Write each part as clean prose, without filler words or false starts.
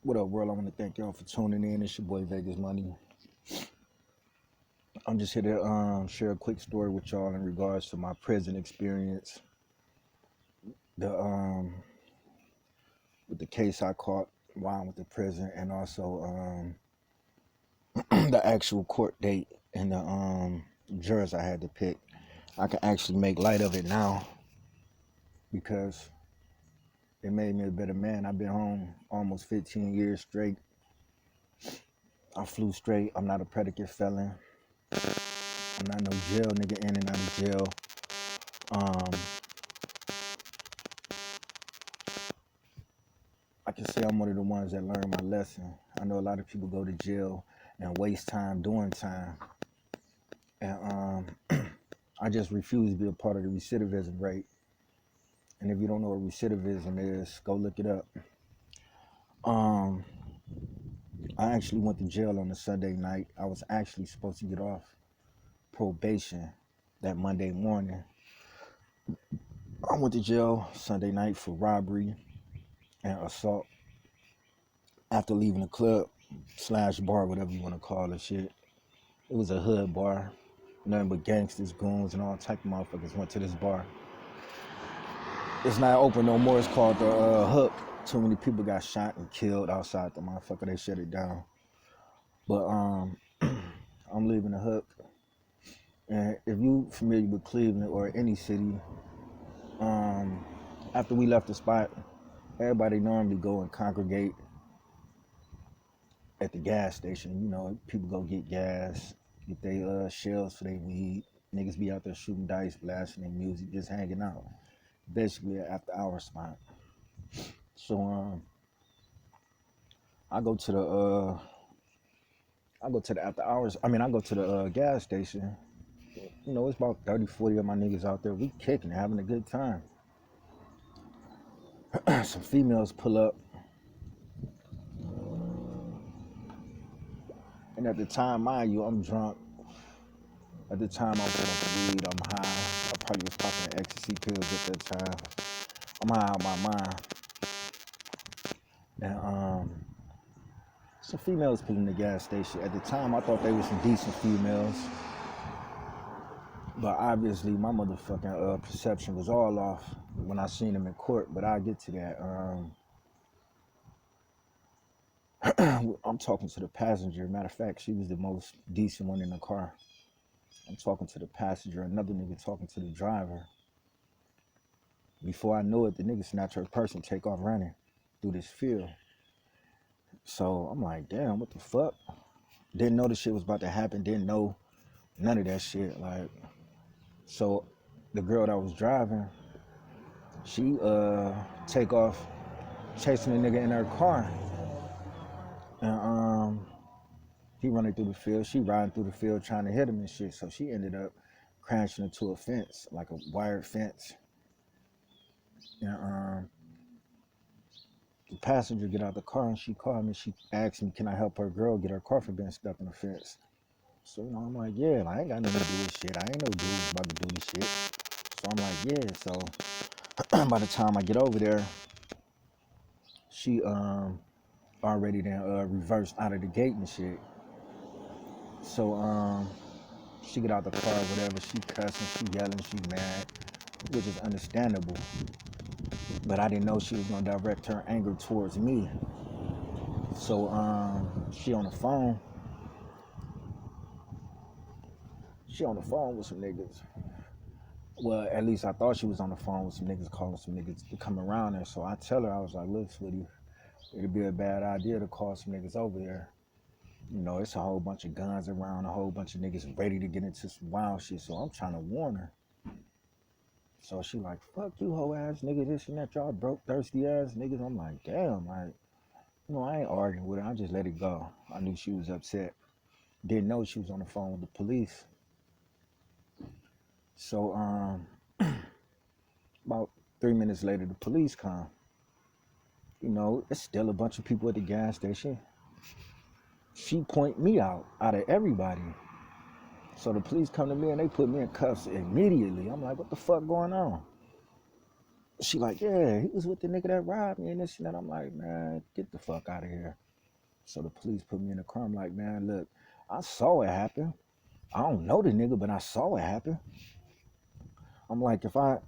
What up, world? I want to thank y'all for tuning in. It's your boy Vegas Money. I'm just here to share a quick story with y'all in regards to my prison experience. The with the case I caught while I went to prison, and also the actual court date and the jurors I had to pick. I can actually make light of it now because it made me a better man. I've been home almost 15 years straight. I flew straight. I'm not a predicate felon. I'm not no jail nigga in and out of jail. Um, I can say I'm one of the ones that learned my lesson. I know a lot of people go to jail and waste time doing time. And I just refuse to be a part of the recidivism rate. And if you don't know what recidivism is, go look it up. Um, I actually went to jail on a Sunday night. I was actually supposed to get off probation that Monday morning. I went to jail Sunday night for robbery and assault after leaving the club / bar, whatever you want to call it shit. It was a hood bar. Nothing but gangsters, goons, and all type of motherfuckers went to this bar. It's not open no more. It's called the Hook. Too many people got shot and killed outside the motherfucker. They shut it down. But I'm leaving the Hook. And if you familiar with Cleveland or any city, after we left the spot, everybody normally go and congregate at the gas station. You know, people go get gas, get their shells for their weed. Niggas be out there shooting dice, blasting their music, just hanging out. Basically an after hour spot. So I go to the after hours. I go to the gas station. You know, it's about 30, 40 of my niggas out there. We kicking, having a good time. Some females pull up. And at the time, mind you, I'm drunk. At the time, I'm smoking weed. I'm high. I probably was popping ecstasy pills at that time. I'm high out my mind. And some females pulling the gas station. At the time, I thought they were some decent females. But obviously, my motherfucking perception was all off when I seen them in court. But I'll get to that. I'm talking to the passenger. Matter of fact, she was the most decent one in the car. I'm talking to the passenger. Another nigga talking to the driver. Before I know it, the nigga snatch her purse and take off running through this field. So I'm like, damn, what the fuck? Didn't know the shit was about to happen. Didn't know none of that shit. Like, so the girl that was driving, she take off chasing the nigga in her car. And he running through the field. She riding through the field trying to hit him and shit. So she ended up crashing into a fence, like a wired fence. And the passenger get out the car and she called me. She asked me, can I help her girl get her car from being stuck in the fence? So, you know, I'm like, yeah, I ain't got nothing to do with shit. I ain't no dude about to do this shit. So I'm like, yeah. So by the time I get over there, she already then reversed out of the gate and shit. So she get out the car, whatever. She cussing, she yelling, she mad, which is understandable. But I didn't know she was gonna direct her anger towards me. So she on the phone. She on the phone with some niggas. Well, at least I thought she was on the phone with some niggas, calling some niggas to come around there. So I tell her, I was like, look, sweetie, it'd be a bad idea to call some niggas over there. You know, it's a whole bunch of guns around, a whole bunch of niggas ready to get into some wild shit. So I'm trying to warn her. So she like, fuck you, hoe ass nigga, this and that, y'all broke, thirsty ass niggas. I'm like, damn, like, you know, I ain't arguing with her. I just let it go. I knew she was upset. Didn't know she was on the phone with the police. So about 3 minutes later, the police come. You know, it's still a bunch of people at the gas station. She point me out of everybody. So the police come to me and they put me in cuffs immediately. I'm like, what the fuck going on? She like, yeah, he was with the nigga that robbed me and this and that. I'm like, man, get the fuck out of here. So the police put me in the car. I'm like, man, look, I saw it happen. I don't know the nigga, but I saw it happen. I'm like, if I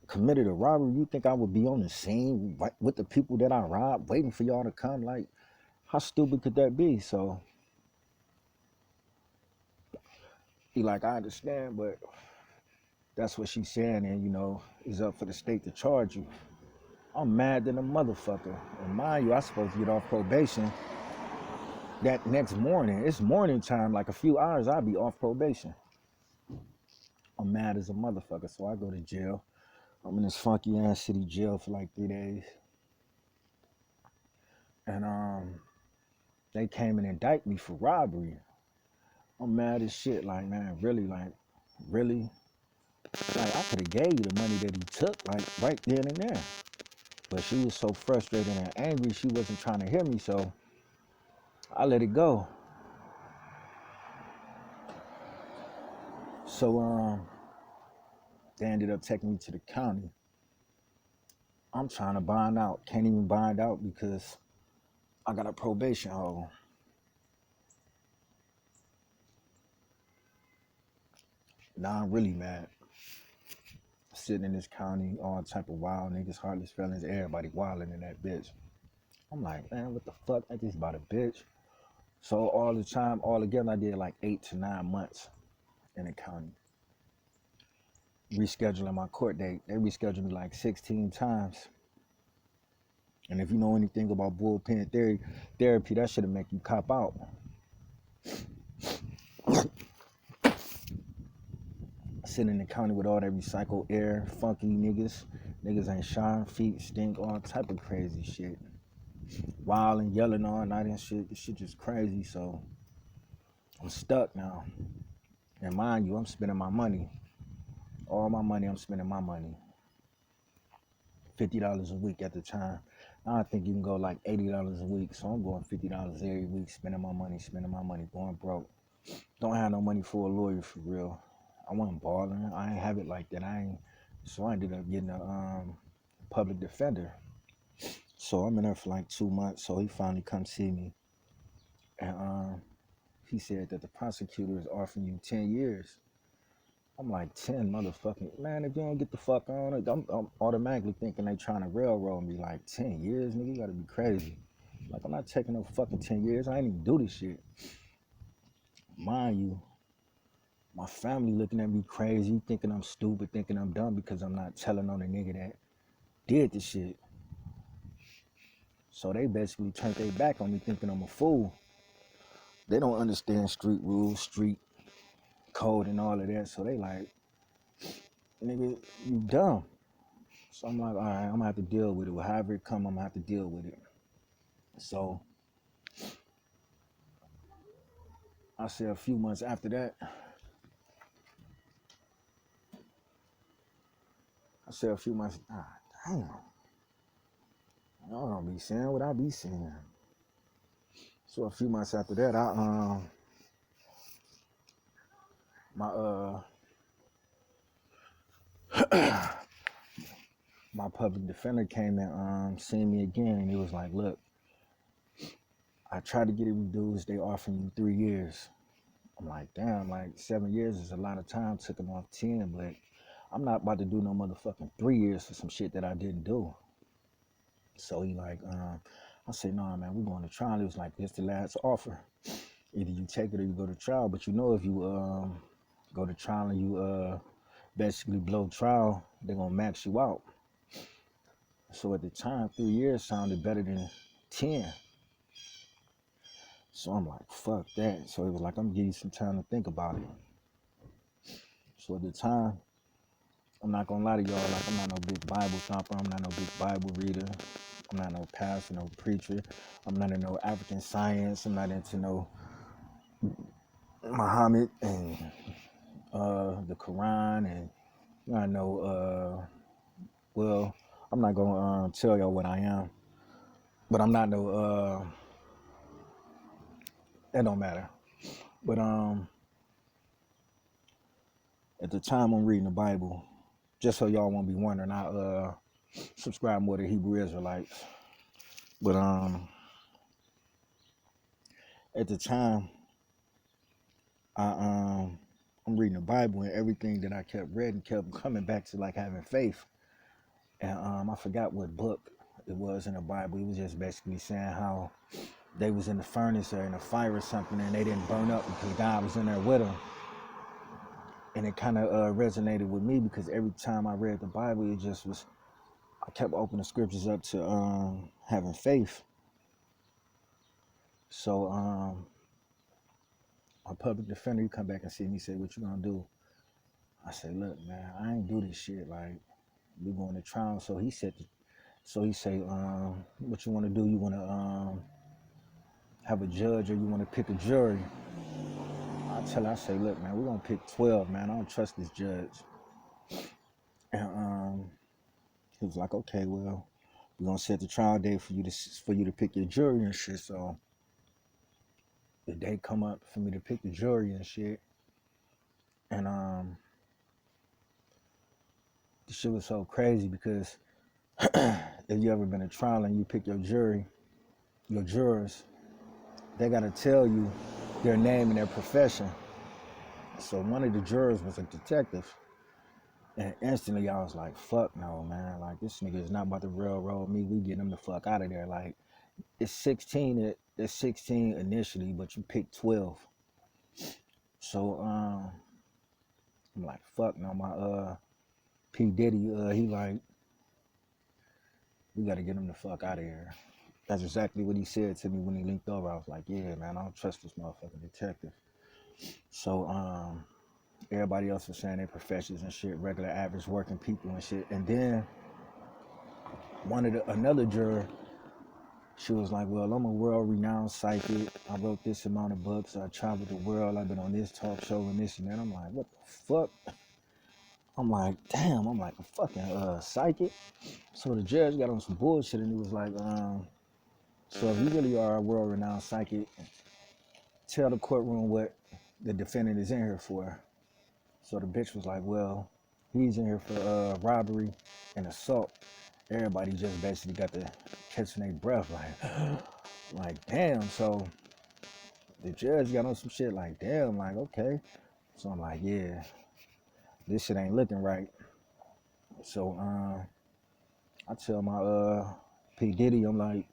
committed a robbery, you think I would be on the scene with the people that I robbed, waiting for y'all to come? Like, how stupid could that be? So he like, I understand, but that's what she's saying, and it's up for the state to charge you. I'm mad than a motherfucker. And mind you, I supposed to get off probation that next morning. It's morning time, like a few hours, I'll be off probation. I'm mad as a motherfucker, so I go to jail. I'm in this funky ass city jail for like 3 days. And they came and indict me for robbery. I'm mad as shit, like, man, really, like, really? Like, I could have gave you the money that he took, like, right then and there. But she was so frustrated and angry, she wasn't trying to hear me, so I let it go. So, they ended up taking me to the county. I'm trying to bond out. Can't even bond out because I got a probation hold. Now I'm really mad. Sitting in this county, all type of wild niggas, heartless felons, everybody wilding in that bitch. I'm like, man, what the fuck? I just bought a bitch. So all the time, all together, I did like 8 to 9 months in the county. Rescheduling my court date. They rescheduled me like 16 times. And if you know anything about bullpen therapy, that should make you cop out. Sitting in the county with all that recycled air, funky niggas. Niggas ain't shine, feet stink, all type of crazy shit. Wild and yelling all night and shit. This shit just crazy, so I'm stuck now. And mind you, I'm spending my money. All my money, I'm spending my money. $50 a week at the time. Now I think you can go like $80 a week. So I'm going $50 every week, spending my money, going broke. Don't have no money for a lawyer for real. I wasn't balling. I ain't have it like that. So I ended up getting a public defender. So I'm in there for like 2 months. So he finally come see me. And he said that the prosecutor is offering you 10 years. I'm like, 10 motherfucking, man, if you don't get the fuck on it, I'm automatically thinking they trying to railroad me. Like, 10 years, nigga, you gotta be crazy. Like, I'm not taking no fucking 10 years. I ain't even do this shit. Mind you, my family looking at me crazy, thinking I'm stupid, thinking I'm dumb because I'm not telling on the nigga that did the shit. So they basically turned their back on me thinking I'm a fool. They don't understand street rules, street code and all of that. So they like, nigga, you dumb. So I'm like, all right, I'm gonna have to deal with it. However it come, I'm gonna have to deal with it. So I said a few months after that, damn, y'all don't be saying what I be saying. So a few months after that, my my public defender came and seen me again, and he was like, look, I tried to get it reduced. They offering you 3 years. I'm like, damn, like 7 years is a lot of time. Took him off 10, but I'm not about to do no motherfucking 3 years for some shit that I didn't do. So he like, I said, no, man, we're going to trial. It was like, this the last offer. Either you take it or you go to trial. But you know, if you go to trial and you basically blow trial, they're going to max you out. So at the time, 3 years sounded better than 10. So I'm like, fuck that. So it was like, I'm gonna give you some time to think about it. So at the time, I'm not gonna lie to y'all, like, I'm not no big Bible thumper, I'm not no big Bible reader, I'm not no pastor, no preacher, I'm not in no African science, I'm not into no Muhammad and the Quran, and I know, well, I'm not gonna tell y'all what I am, but I'm not no, that don't matter. But at the time I'm reading the Bible, just so y'all won't be wondering, subscribe more to Hebrew Israelites. But at the time, I'm reading the Bible, and everything that I kept reading kept coming back to like having faith. And I forgot what book it was in the Bible. It was just basically saying how they was in the furnace or in a fire or something, and they didn't burn up because God was in there with them. And it kind of resonated with me because every time I read the Bible, it just was, I kept opening scriptures up to having faith. So my public defender, he come back and see me, say, "What you gonna do?" I said, "Look, man, I ain't do this shit. Like, we going to trial." So he said, "What you want to do? You want to have a judge, or you want to pick a jury?" I say, "Look, man, we're gonna pick 12, man. I don't trust this judge." And he was like, "Okay, well, we're gonna set the trial date for you to pick your jury and shit." So the day come up for me to pick the jury and shit, and the shit was so crazy because if you ever been in trial and you pick your jury, your jurors, they gotta tell you their name and their profession. So one of the jurors was a detective, and instantly I was like, "Fuck no, man! Like, this nigga is not about to railroad me. We getting him the fuck out of there." Like, it's 16. It's 16 initially, but you pick 12. So I'm like, "Fuck no." My P Diddy, he like, "We gotta get him the fuck out of here." That's exactly what he said to me when he linked over. I was like, "Yeah, man, I don't trust this motherfucking detective." So everybody else was saying their professions and shit, regular average working people and shit. And then another juror, she was like, "Well, I'm a world-renowned psychic. I wrote this amount of books. I traveled the world. I've been on this talk show and this and that." I'm like, "What the fuck?" I'm like, "Damn." I'm like, "A fucking psychic?" So the judge got on some bullshit, and he was like, "So if you really are a world-renowned psychic, tell the courtroom what the defendant is in here for." So the bitch was like, "Well, he's in here for robbery and assault." Everybody just basically got to catching their breath, like damn. So the judge got on some shit like, "Damn, like, okay." So I'm like, "Yeah, this shit ain't looking right." So I tell my P Diddy, I'm like,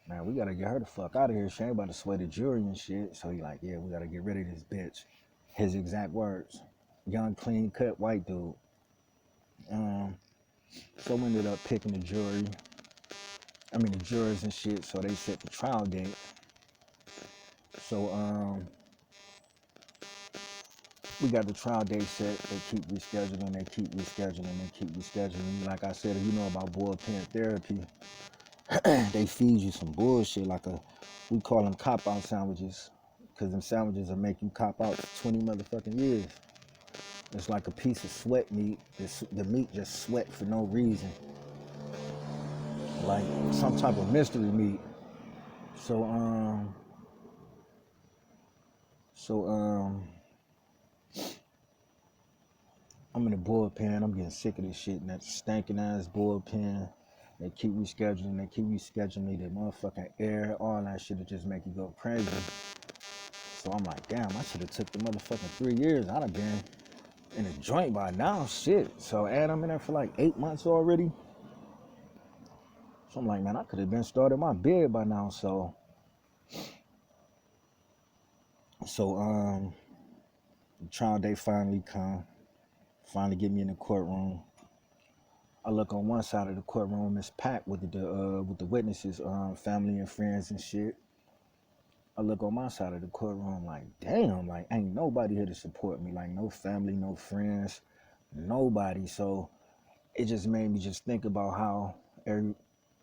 "Man, we gotta get her the fuck out of here. She ain't about to sway the jury and shit." So he like, "Yeah, we gotta get rid of this bitch." His exact words. Young, clean cut white dude. So we ended up picking the jurors and shit. So they set the trial date. So we got the trial date set. They keep rescheduling. They keep rescheduling. They keep rescheduling. Like I said, if you know about bullpen therapy, they feed you some bullshit. We call them cop out sandwiches, because them sandwiches will make you cop out for 20 motherfucking years. It's like a piece of sweat meat. The meat just sweat for no reason, like some type of mystery meat. So I'm in the bullpen. I'm getting sick of this shit in that stinking ass bullpen. They keep rescheduling. They keep rescheduling. The motherfucking air, all that shit, to just make you go crazy. So I'm like, damn, I should have took the motherfucking 3 years. I'd have been in a joint by now. Shit. So, and I'm in there for like 8 months already. So I'm like, man, I could have been started my bid by now. So the trial day finally come. Finally get me in the courtroom. I look on one side of the courtroom, it's packed with the witnesses, family and friends and shit. I look on my side of the courtroom like, damn, like ain't nobody here to support me, like no family, no friends, nobody. So it just made me just think about how in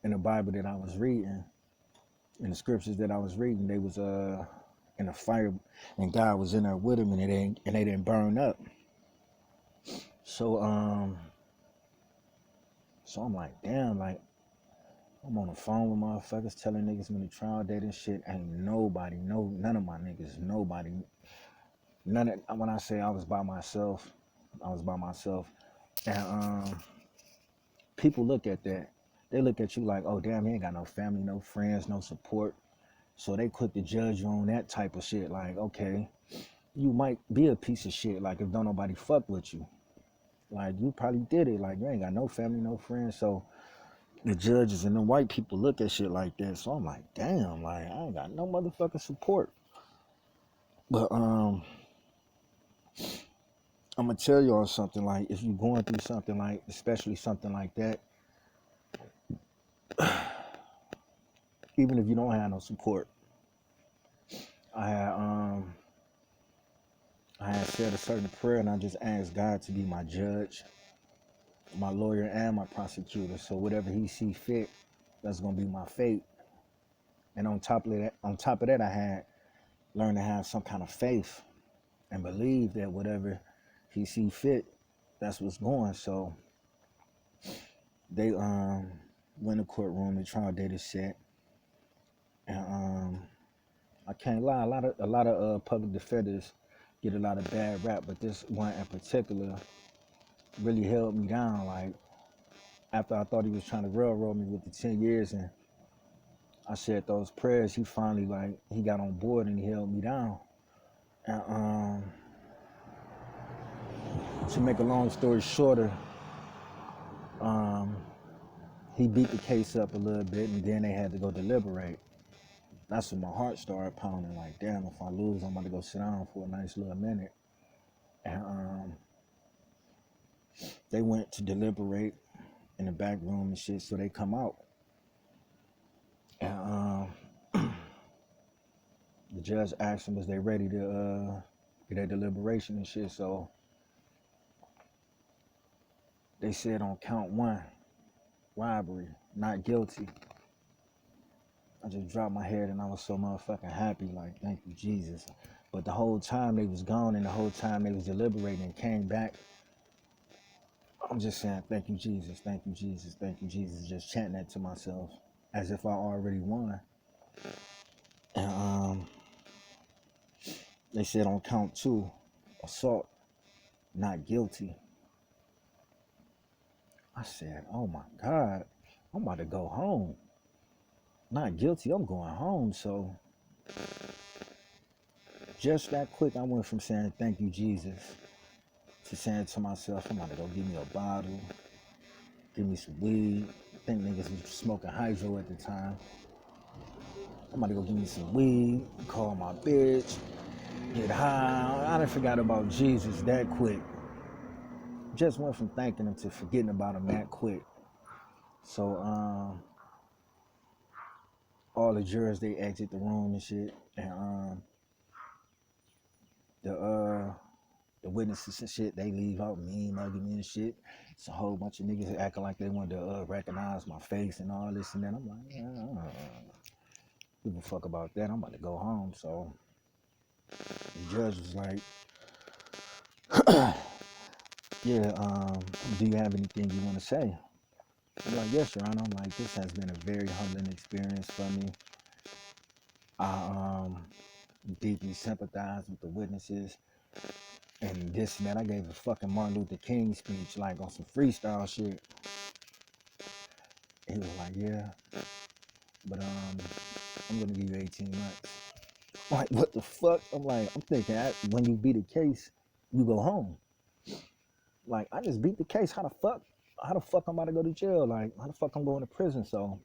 the Bible that I was reading, in the scriptures that I was reading, they was in a fire, and God was in there with them, and they didn't burn up. So so I'm like, damn, like I'm on the phone with motherfuckers telling niggas when the trial date and shit. Ain't nobody, none of my niggas, nobody. When I say I was by myself, I was by myself. And People look at that. They look at you like, oh damn, he ain't got no family, no friends, no support. So they quick to judge you on that type of shit. Like, okay, you might be a piece of shit. Like if don't nobody fuck with you, like you probably did it. Like you ain't got no family, no friends. So the judges and the white people look at shit like that. So I'm like, damn, like I ain't got no motherfucking support. But I'm gonna tell y'all something. Like if you're going through something like, especially something like that, even if you don't have no support, I had I had said a certain prayer and I just asked God to be my judge, my lawyer, and my prosecutor. So whatever He see fit, that's gonna be my fate. And on top of that, I had learned to have some kind of faith and believe that whatever He see fit, that's what's going. So they went to courtroom, the trial date is set, and I can't lie, a lot of public defenders get a lot of bad rap, but this one in particular really held me down. Like after I thought he was trying to railroad me with the 10 years and I said those prayers, he finally he got on board and he held me down. And to make a long story shorter, he beat the case up a little bit and then they had to go deliberate. That's when my heart started pounding. Like, damn, if I lose, I'm about to go sit down for a nice little minute. And they went to deliberate in the back room and shit, so they come out. And the judge asked them, was they ready to get their deliberation and shit? So they said on count 1, robbery, not guilty. I just dropped my head and I was so motherfucking happy, like, thank you, Jesus. But the whole time they was gone and the whole time they was deliberating and came back, I'm just saying, thank you, Jesus, thank you, Jesus, thank you, Jesus, just chanting that to myself as if I already won. And they said on count 2, assault, not guilty. I said, oh my God, I'm about to go home. Not guilty, I'm going home. So just that quick, I went from saying, thank you, Jesus, to saying to myself, I'm about to go give me a bottle, give me some weed. I think niggas was smoking hydro at the time. I'm about to go give me some weed, call my bitch, get high. I done forgot about Jesus that quick. Just went from thanking him to forgetting about him that quick. So all the jurors, they exit the room and shit, and the witnesses and shit, they leave out, me mugging me and shit. It's a whole bunch of niggas acting like they wanted to recognize my face and all this and that. I'm like, yeah, I don't give a fuck about that. I'm about to go home. So the judge was like, yeah, do you have anything you want to say? I'm like, yes, Your Honor. I'm like, this has been a very humbling experience for me. I deeply sympathize with the witnesses and this and that. I gave a fucking Martin Luther King speech, like on some freestyle shit. He was like, yeah, but I'm gonna give you 18 months. I'm like, what the fuck? I'm like, I'm thinking when you beat a case, you go home. Like, I just beat the case. How the fuck I'm about to go to jail? Like, how the fuck I'm going to prison? So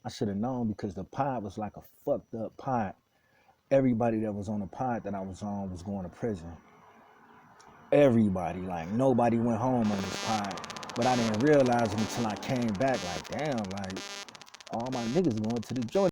I should have known, because the pod was like a fucked up pod. Everybody that was on the pod that I was on was going to prison. Everybody, like nobody went home on this pod. But I didn't realize it until I came back. Like, damn, like all my niggas going to the joint.